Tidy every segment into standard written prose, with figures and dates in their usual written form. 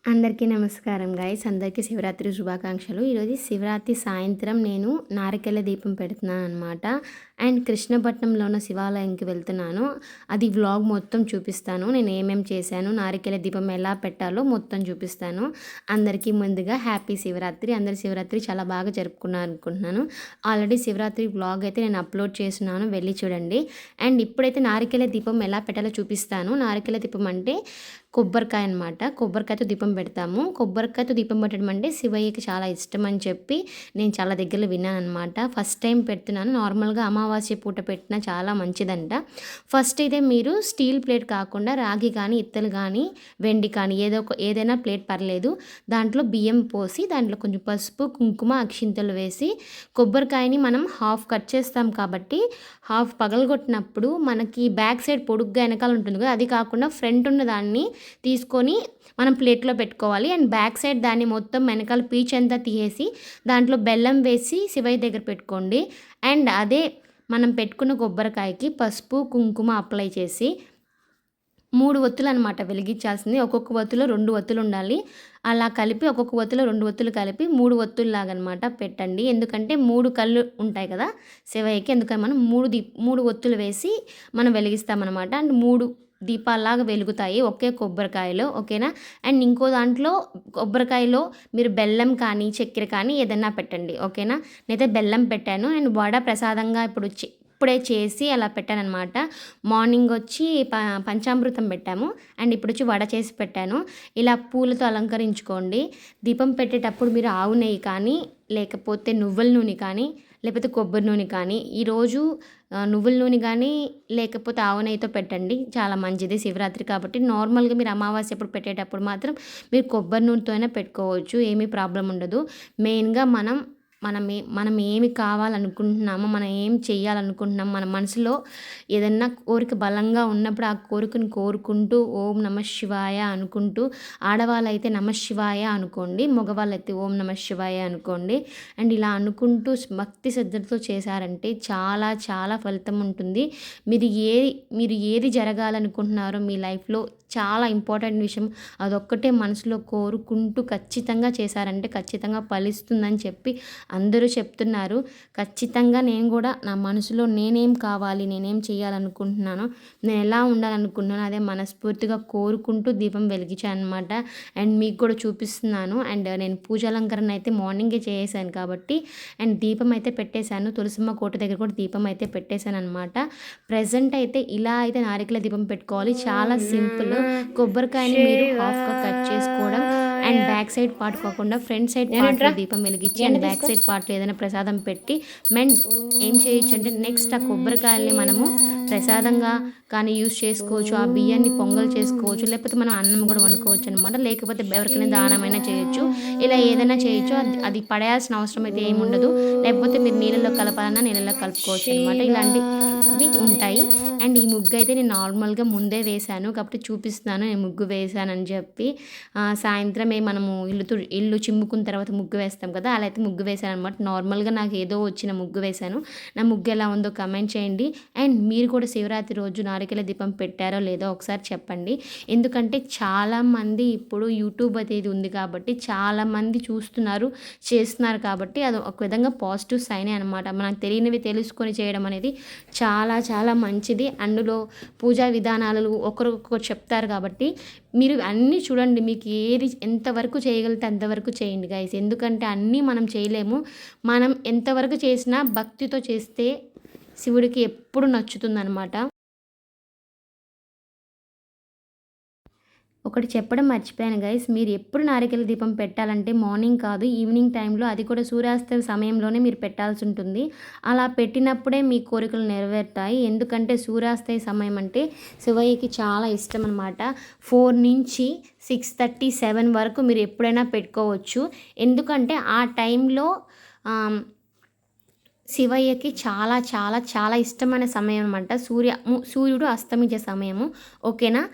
అందరికీ నమస్కారం గైస్. అందరికీ శివరాత్రి శుభాకాంక్షలు. ఈరోజు శివరాత్రి సాయంత్రం నేను నారికేళ దీపం పెడుతున్నాను అనమాట. అండ్ కృష్ణపట్నంలో ఉన్న శివాలయంకి వెళ్తున్నాను. అది వ్లాగ్ మొత్తం చూపిస్తాను. నేను ఏమేమి చేశాను, నారికేళ దీపం ఎలా పెట్టాలో మొత్తం చూపిస్తాను. అందరికీ ముందుగా హ్యాపీ శివరాత్రి. అందరు శివరాత్రి చాలా బాగా జరుపుకున్నారు అనుకుంటున్నాను. ఆల్రెడీ శివరాత్రి వ్లాగ్ అయితే నేను అప్లోడ్ చేస్తున్నాను, వెళ్ళి చూడండి. అండ్ ఇప్పుడైతే నారికేళ దీపం ఎలా పెట్టాలో చూపిస్తాను. నారికేళ దీపం అంటే కొబ్బరికాయ అనమాట. కొబ్బరికాయతో దీపం పెడతాము. కొబ్బరికాయతో దీపం పెట్టడం అంటే శివయ్యకి చాలా ఇష్టం అని చెప్పి నేను చాలా దగ్గరలో విన్నాను అనమాట. ఫస్ట్ టైం పెడుతున్నాను. నార్మల్గా అమావాస్య పూట పెట్టినా చాలా మంచిదంట. ఫస్ట్ అయితే మీరు స్టీల్ ప్లేట్ కాకుండా రాగి కానీ, ఇత్తలు కానీ, వెండి కానీ ఏదైనా ప్లేట్ పర్లేదు. దాంట్లో బియ్యం పోసి దాంట్లో కొంచెం పసుపు, కుంకుమ, అక్షింతలు వేసి కొబ్బరికాయని మనం హాఫ్ కట్ చేస్తాం కాబట్టి హాఫ్ పగలగొట్టినప్పుడు మనకి బ్యాక్ సైడ్ పొడుగ్గా వెనకాల ఉంటుంది కదా, అది కాకుండా ఫ్రంట్ ఉన్న దాన్ని తీసుకొని మనం ప్లేట్లో పెట్టుకోవాలి. అండ్ బ్యాక్ సైడ్ దాన్ని మొత్తం వెనకాల పీచ్ అంతా తీసేసి దాంట్లో బెల్లం వేసి శివయ్య దగ్గర పెట్టుకోండి. అండ్ అదే మనం పెట్టుకున్న కొబ్బరికాయకి పసుపు, కుంకుమ అప్లై చేసి 3 ఒత్తులు అనమాట వెలిగించాల్సింది. ఒక్కొక్క ఒత్తులో 2 ఒత్తులు ఉండాలి. అలా కలిపి ఒక్కొక్క ఒత్తులో 2 ఒత్తులు కలిపి 3 ఒత్తుల్లాగా అనమాట పెట్టండి. ఎందుకంటే 3 కళ్ళు ఉంటాయి కదా శివయ్యకి, ఎందుకని మనం 3 ఒత్తులు వేసి మనం వెలిగిస్తామన్నమాట. అండ్ 3 దీపాల్లాగా వెలుగుతాయి ఒకే కొబ్బరికాయలో, ఓకేనా. అండ్ ఇంకో దాంట్లో కొబ్బరికాయలో మీరు బెల్లం కానీ, చక్కెర కానీ ఏదైనా పెట్టండి, ఓకేనా. నేనైతే బెల్లం పెట్టాను. అండ్ వడ ప్రసాదంగా ఇప్పుడే చేసి అలా పెట్టానన్నమాట. మార్నింగ్ వచ్చి పంచామృతం పెట్టాము. అండ్ ఇప్పుడు వచ్చి వడ చేసి పెట్టాను. ఇలా పూలతో అలంకరించుకోండి. దీపం పెట్టేటప్పుడు మీరు ఆవు నెయ్యి కానీ, లేకపోతే నువ్వుల నూనె కానీ, లేకపోతే కొబ్బరి నూనె కానీ, ఈరోజు నువ్వుల నూనె కానీ లేకపోతే ఆవు నెయ్యితో పెట్టండి, చాలా మంచిది శివరాత్రి కాబట్టి. నార్మల్గా మీరు అమావాస్య ఎప్పుడు పెట్టేటప్పుడు మాత్రం మీరు కొబ్బరి నూనెతో అయినా పెట్టుకోవచ్చు, ఏమీ ప్రాబ్లం ఉండదు. మెయిన్గా మనం ఏమి కావాలనుకుంటున్నామో, మనం ఏం చేయాలనుకుంటున్నామో, మన మనసులో ఏదన్నా కోరిక బలంగా ఉన్నప్పుడు ఆ కోరికను కోరుకుంటూ ఓం నమ శివాయ అనుకుంటూ, ఆడవాళ్ళైతే నమ శివాయ అనుకోండి, మగవాళ్ళైతే ఓం నమ శివాయ అనుకోండి. అండ్ ఇలా అనుకుంటూ భక్తి శ్రద్ధలతో చేశారంటే చాలా చాలా ఫలితం ఉంటుంది. మీరు ఏది జరగాలనుకుంటున్నారో మీ లైఫ్లో చాలా ఇంపార్టెంట్ విషయం అదొక్కటే మనసులో కోరుకుంటూ ఖచ్చితంగా చేశారంటే ఖచ్చితంగా ఫలిస్తుందని చెప్పి అందరూ చెప్తున్నారు. ఖచ్చితంగా నేను కూడా నా మనసులో నేనేం కావాలి, నేనేం చేయాలనుకుంటున్నానో, నేను ఎలా ఉండాలనుకుంటున్నానో అదే మనస్ఫూర్తిగా కోరుకుంటూ దీపం వెలిగించాను అనమాట. అండ్ మీకు కూడా చూపిస్తున్నాను. అండ్ నేను పూజాలంకరణ అయితే మార్నింగే చేసాను కాబట్టి, అండ్ దీపం అయితే పెట్టేశాను. తులసమ్మ కోట దగ్గర కూడా దీపం అయితే పెట్టేశాను అనమాట. ప్రజెంట్ అయితే ఇలా అయితే నారికేళ దీపం పెట్టుకోవాలి, చాలా సింపుల్. కొబ్బరికాయని మీరు హాఫ్గా కట్ చేసుకోవడం అండ్ బ్యాక్ సైడ్ పార్ట్ కాకుండా ఫ్రంట్ సైడ్ పార్ట్లో దీపం వెలిగించి అండ్ బ్యాక్ సైడ్ పార్ట్లో ఏదైనా ప్రసాదం పెట్టి మెయిన్ ఏం చేయొచ్చు అంటే నెక్స్ట్ ఆ కొబ్బరికాయల్ని మనము ప్రసాదంగా కానీ యూస్ చేసుకోవచ్చు, ఆ బియ్యాన్ని పొంగల్ చేసుకోవచ్చు, లేకపోతే మనం అన్నం కూడా వండుకోవచ్చు అనమాట. లేకపోతే ఎవరికైనా దానమైనా చేయొచ్చు, ఇలా ఏదైనా చేయొచ్చు. అది పడేయాల్సిన అవసరం అయితే ఏమి ఉండదు. లేకపోతే మీరు నీళ్ళలో కలపాలన్నా నీళ్ళలో కలుపుకోవచ్చు అనమాట. ఇలాంటివి ఉంటాయి. అండ్ ఈ ముగ్గు అయితే నేను నార్మల్గా ముందే వేశాను కాబట్టి చూపిస్తున్నాను నేను ముగ్గు వేశానని చెప్పి. సాయంత్రమే మనము ఇల్లు చిమ్ముకున్న తర్వాత ముగ్గు వేస్తాం కదా, అలా అయితే ముగ్గు వేశాను అనమాట. నార్మల్గా నాకు ఏదో వచ్చిన ముగ్గు వేశాను. నా ముగ్గు ఎలా ఉందో కమెంట్ చేయండి. అండ్ మీరు కూడా శివరాత్రి రోజు నారికేళ దీపం పెట్టారో లేదో ఒకసారి చెప్పండి. ఎందుకంటే చాలామంది ఇప్పుడు యూట్యూబ్ అనేది ఉంది కాబట్టి చాలామంది చూస్తున్నారు, చేస్తున్నారు కాబట్టి అది ఒక విధంగా పాజిటివ్ సైనే అనమాట. మనకు తెలియనివి తెలుసుకొని చేయడం అనేది చాలా చాలా మంచిది. అందులో పూజా విధానాలు ఒకరికొకరు చెప్తారు కాబట్టి మీరు అన్నీ చూడండి, మీకు ఏది ఎంతవరకు చేయగలిగితే అంతవరకు చేయండి గైస్. ఎందుకంటే అన్నీ మనం చేయలేము. మనం ఎంతవరకు చేసినా భక్తితో చేస్తే శివుడికి ఎప్పుడు నచ్చుతుందనమాట. ఒకటి చెప్పడం మర్చిపోయాను గైస్, మీరు ఎప్పుడు నారికేళ దీపం పెట్టాలంటే మార్నింగ్ కాదు, ఈవినింగ్ టైంలో, అది కూడా సూర్యాస్తమయ సమయంలోనే మీరు పెట్టాల్సి ఉంటుంది. అలా పెట్టినప్పుడే మీ కోరికలు నెరవేరుతాయి. ఎందుకంటే సూర్యాస్తమయ సమయం అంటే శివయ్యకి చాలా ఇష్టం అనమాట. 4 నుంచి 6:30, 7 వరకు మీరు ఎప్పుడైనా పెట్టుకోవచ్చు. ఎందుకంటే ఆ టైంలో శివయ్యకి చాలా చాలా చాలా ఇష్టమైన సమయం అనమాట. సూర్యుడు అస్తమించే సమయము, ఓకేనా.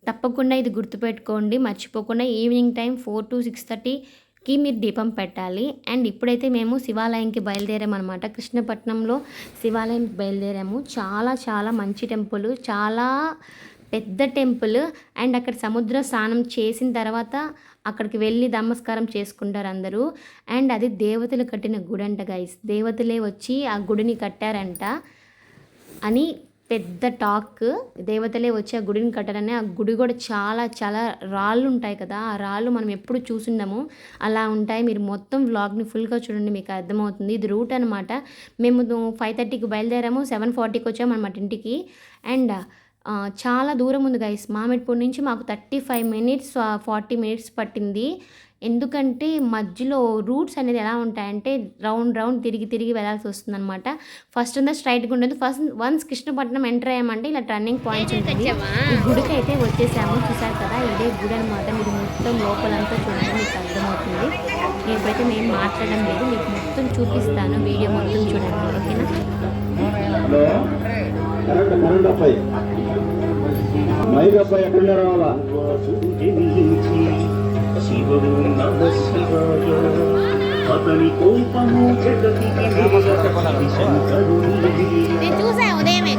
తప్పకుండా ఇది గుర్తుపెట్టుకోండి, మర్చిపోకుండా. ఈవినింగ్ టైం 4 to 6:30కి మీరు దీపం పెట్టాలి. అండ్ ఇప్పుడైతే మేము శివాలయంకి బయలుదేరామన్నమాట. కృష్ణపట్నంలో శివాలయంకి బయలుదేరాము. చాలా చాలా మంచి టెంపుల్, చాలా పెద్ద టెంపుల్. అండ్ అక్కడ సముద్ర స్నానం చేసిన తర్వాత అక్కడికి వెళ్ళి నమస్కారం చేసుకుంటారు అందరూ. అండ్ అది దేవతలు కట్టిన గుడి అంట గైస్. దేవతలే వచ్చి ఆ గుడిని కట్టారంట అని పెద్ద టాక్. దేవతలే వచ్చి ఆ గుడిని కట్టారని. ఆ గుడి కూడా చాలా చాలా రాళ్ళు ఉంటాయి కదా, ఆ రాళ్ళు మనం ఎప్పుడు చూసుండము అలా ఉంటాయి. మీరు మొత్తం వ్లాగ్ని ఫుల్గా చూడండి, మీకు అర్థమవుతుంది. ఇది రూట్ అనమాట. మేము 5:30కి బయలుదేరాము, 7:40కి వచ్చాము అనమాట ఇంటికి. అండ్ చాలా దూరం ఉంది గైస్. మామిడిపూడి నుంచి మాకు 35 మినిట్స్ 40 మినిట్స్ పట్టింది. ఎందుకంటే మధ్యలో రూట్స్ అనేది ఎలా ఉంటాయంటే రౌండ్ తిరిగి తిరిగి వెళ్ళాల్సి వస్తుంది అనమాట. ఫస్ట్ అంతా స్ట్రైట్గా ఉండదు. వన్స్ కృష్ణపట్నం ఎంటర్ అయ్యామంటే ఇలా టర్నింగ్ పాయింట్స్ ఉంటుంది. ఈ గుడికి అయితే వచ్చేసాము, చూసారు కదా, ఇదే గుడి అనమాట. మీరు మొత్తం లోపలంతా చూడండి, మీకు అర్థమవుతుంది. నేను ఇప్పుడైతే మేము మాట్లాడడం లేదు, మీకు మొత్తం చూపిస్తాను, వీడియో మొత్తం చూడండి, ఓకేనా. నేను చూసా ఉదయమే.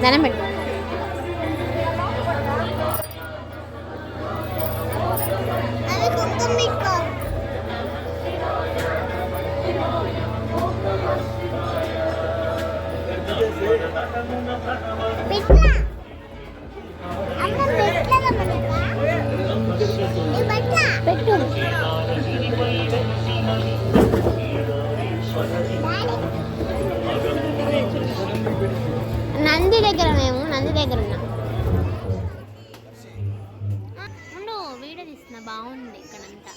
దండం పెట్టు. నంది దగ్గర ఉన్నా. వీడియో తీస్తున్నా, బాగుంది ఇక్కడంతా.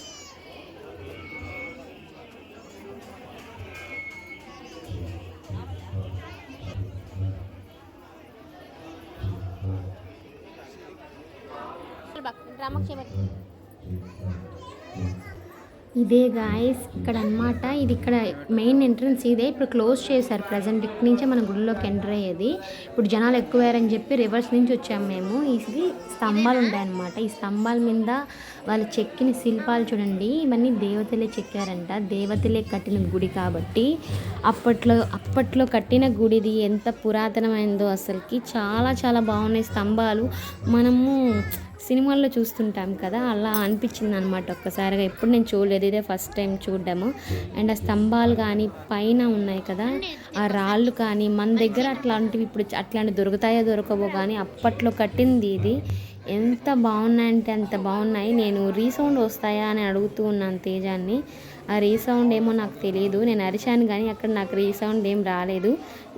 ఇదే గాయస్ ఇక్కడ అనమాట. ఇది ఇక్కడ మెయిన్ ఎంట్రన్స్ ఇదే. ఇప్పుడు క్లోజ్ చేశారు ప్రజెంట్. ఇక్కడి నుంచే మన గుడిలోకి ఎంటర్ అయ్యేది. ఇప్పుడు జనాలు ఎక్కువయ్యారని చెప్పి రివర్స్ నుంచి వచ్చాము మేము. ఇది స్తంభాలు ఉంటాయన్నమాట. ఈ స్తంభాల మీద వాళ్ళు చెక్కిన శిల్పాలు చూడండి, ఇవన్నీ దేవతలే చెక్కారంట. దేవతలే కట్టిన గుడి కాబట్టి అప్పట్లో కట్టిన గుడిది ఎంత పురాతనమైందో అసలుకి. చాలా చాలా బాగున్నాయి స్తంభాలు. మనము సినిమాల్లో చూస్తుంటాం కదా, అలా అనిపించింది అనమాట ఒక్కసారిగా. ఎప్పుడు నేను చూడలేదు, ఇదే ఫస్ట్ టైం చూడడము. అండ్ ఆ స్తంభాలు కానీ పైన ఉన్నాయి కదా, ఆ రాళ్ళు కానీ మన దగ్గర అట్లాంటివి ఇప్పుడు అట్లాంటివి దొరుకుతాయో దొరకవో కానీ అప్పట్లో కట్టింది ఇది. ఎంత బాగున్నాయంటే అంత బాగున్నాయి. నేను రీసౌండ్ వస్తాయా అని అడుగుతూ ఉన్నాను తేజాన్ని. ఆ రీసౌండ్ ఏమో నాకు తెలియదు. నేను అరిచాను కానీ అక్కడ నాకు రీసౌండ్ ఏం రాలేదు.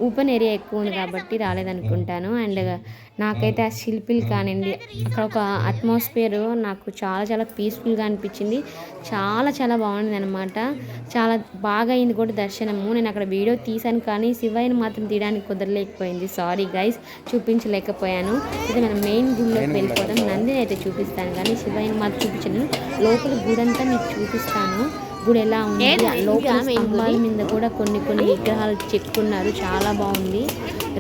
ఓపెన్ ఏరియా ఎక్కువ ఉంది కాబట్టి రాలేదనుకుంటాను. అండ్ నాకైతే ఆ శిల్పిలు కానివ్వండి, అక్కడ ఒక అట్మాస్ఫియర్ నాకు చాలా చాలా పీస్ఫుల్గా అనిపించింది. చాలా చాలా బాగుంది అనమాట. చాలా బాగా అయింది కూడా దర్శనము. నేను అక్కడ వీడియో తీశాను కానీ శివయ్యని మాత్రం తీయడానికి కుదరలేకపోయింది. Sorry guys, చూపించలేకపోయాను. అయితే మనం మెయిన్ గుడిలోకి వెళ్ళిపోతాం. నందిని అయితే చూపిస్తాను కానీ శివయ్యని మాత్రం చూపించాను. లోపల గుడంతా మీకు చూపిస్తాను. గుడి ఎలా ఉంది, లోపల స్తంభాల మీద కూడా కొన్ని విగ్రహాలు చెక్కున్నారు. చాలా బాగుంది.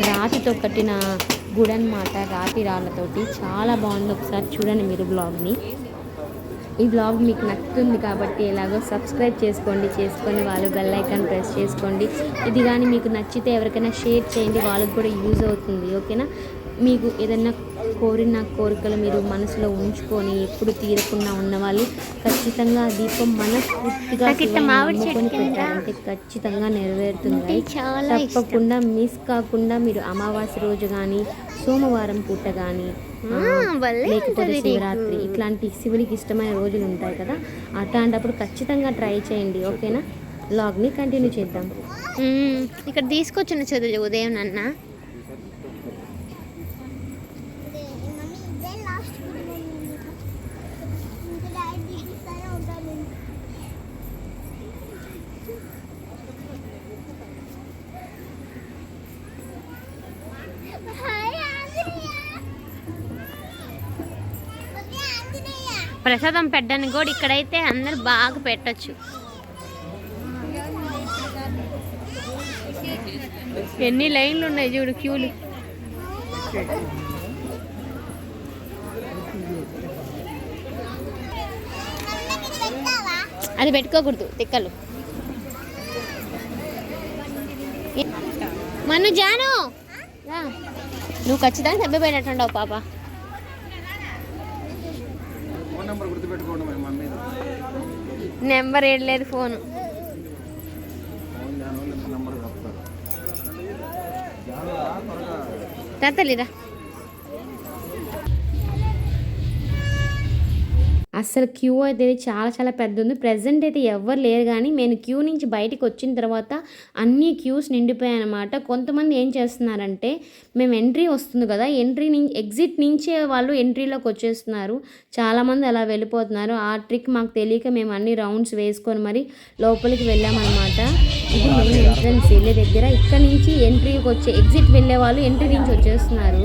రాతితో కట్టిన గుడి అన్నమాట, రాతి రాళ్ళతోటి. చాలా బాగుంది. ఒకసారి చూడండి మీరు బ్లాగ్ని. ఈ బ్లాగ్ మీకు నచ్చుతుంది కాబట్టి ఎలాగో సబ్స్క్రైబ్ చేసుకొని వాళ్ళు బెల్ ఐకాన్ ప్రెస్ చేసుకోండి. ఇది కానీ మీకు నచ్చితే ఎవరికైనా షేర్ చేయండి, వాళ్ళకి కూడా యూజ్ అవుతుంది, ఓకేనా. మీకు ఏదైనా కోరిన కోరికలు మీరు మనసులో ఉంచుకొని ఎప్పుడు తీరకుండా ఉన్నవాళ్ళు ఖచ్చితంగా దీపం మనస్ఫూర్తిగా పెట్టారంటే ఖచ్చితంగా నెరవేరుతుంది. తప్పకుండా మిస్ కాకుండా మీరు అమావాస్య రోజు కానీ, సోమవారం పూట కానీ, లేకపోతే శివరాత్రి, ఇట్లాంటి శివునికి ఇష్టమైన రోజులు ఉంటాయి కదా, అట్లాంటప్పుడు ఖచ్చితంగా ట్రై చేయండి, ఓకేనా. వ్లాగ్ని కంటిన్యూ చేద్దాం. ఇక్కడ తీసుకొచ్చిన చదువు ఉదయం నాన్న. ప్రసాదం పెట్టడానికి కూడా ఇక్కడైతే అందరు బాగా పెట్టచ్చు. ఎన్ని లైన్లు ఉన్నాయి చూడు, క్యూలు. అది పెట్టుకోకూడదు తిక్కలు. మన్ను జాను నువ్వు ఖచ్చితంగా సభ్యపోయినట్టుండవు పాప. Number ఏడలేదు phone. తల్లిరా అస్సలు క్యూ అయితే చాలా చాలా పెద్ద ఉంది. ప్రజెంట్ అయితే ఎవ్వరు లేరు, కానీ నేను క్యూ నుంచి బయటికి వచ్చిన తర్వాత అన్ని క్యూస్ నిండిపోయాయి అనమాట. కొంతమంది ఏం చేస్తున్నారంటే, మేము ఎంట్రీ వస్తుంది కదా, ఎంట్రీ నుంచి ఎగ్జిట్ నుంచే వాళ్ళు ఎంట్రీలోకి వచ్చేస్తున్నారు. చాలామంది అలా వెళ్ళిపోతున్నారు. ఆ ట్రిక్ మాకు తెలియక మేము అన్ని రౌండ్స్ వేసుకొని మరి లోపలికి వెళ్ళామన్నమాట. ఇది మెయిన్ ఎంట్రన్స్ వెళ్ళే దగ్గర. ఇక్కడ నుంచి ఎంట్రీకి వచ్చే ఎగ్జిట్ వెళ్ళే వాళ్ళు ఎంట్రీ నుంచి వచ్చేస్తున్నారు.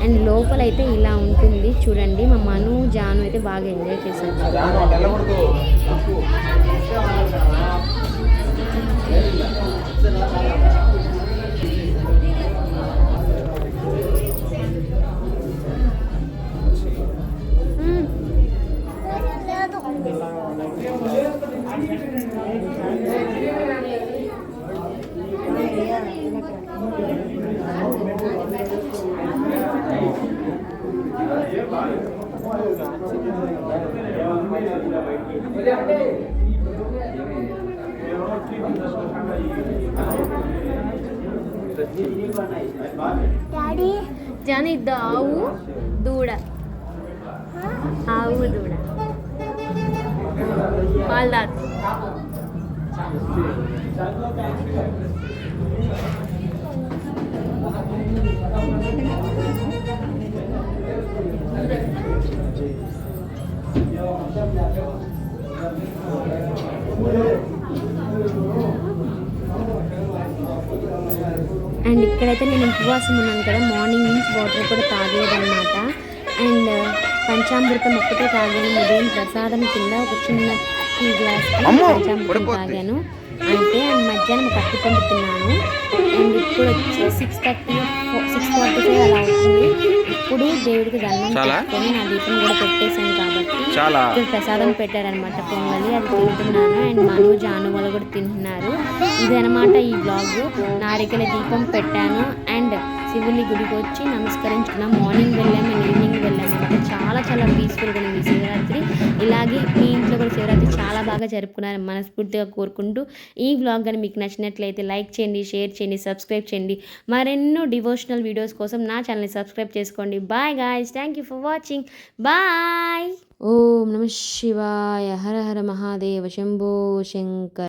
అండ్ లోపల అయితే ఇలా ఉంటుంది చూడండి. మా మను జాను అయితే బాగా ఎంజాయ్ చేశారు. జాను ఇది ఆవు దూడ, ఆవు దూడ పాల్దాత్. అండ్ ఇక్కడైతే నేను ఉపవాసం ఉన్నాను కదా, మార్నింగ్ నుంచి వాటర్ కూడా తాగలేదన్నమాట. అండ్ పంచామృతం ఒక్కటే తాగాను. ఉదయం ప్రసాదం కింద ఒక చిన్న టీ గ్లాస్ పంచామృతం తాగాను అంతే. అండ్ మధ్యాహ్నం కట్టిపండు తిన్నాను. అండ్ ఇప్పుడు వచ్చి 6:45 అలా అవుతుంది. ఇప్పుడు దేవుడికి దండం పెట్టుకొని నా దీపం కూడా పెట్టేశాను కాబట్టి ఇక్కడ ప్రసాదం పెట్టారనమాట, పొంగలి. అది తింటున్నాను. అండ్ మను జాను వాళ్ళు కూడా తింటున్నారు. ఇది అనమాట ఈ బ్లాగ్. నారికల దీపం పెట్టాను అండ్ శివుని గుడికి వచ్చి నమస్కరించుకున్నాం. మార్నింగ్ వెళ్ళాము అండ్ ఈవినింగ్ వెళ్ళాము అనమాట. చాలా చాలా పీస్ఫుల్గా ఉంది శివరాత్రి. ఇలాగే మీ ఇంట్లో కూడా శివరాత్రి చాలా బాగా జరుపుకున్నారని మనస్ఫూర్తిగా కోరుకుంటూ, ఈ వ్లాగ్ కానీ మీకు నచ్చినట్లయితే లైక్ చేయండి, షేర్ చేయండి, సబ్స్క్రైబ్ చేయండి. మరెన్నో డివోషనల్ వీడియోస్ కోసం నా ఛానల్ని సబ్స్క్రైబ్ చేసుకోండి. Bye guys, thank you for watching. Bye. ఓం నమ శివాయ. హర హర మహాదేవ. శంభో శంకర్.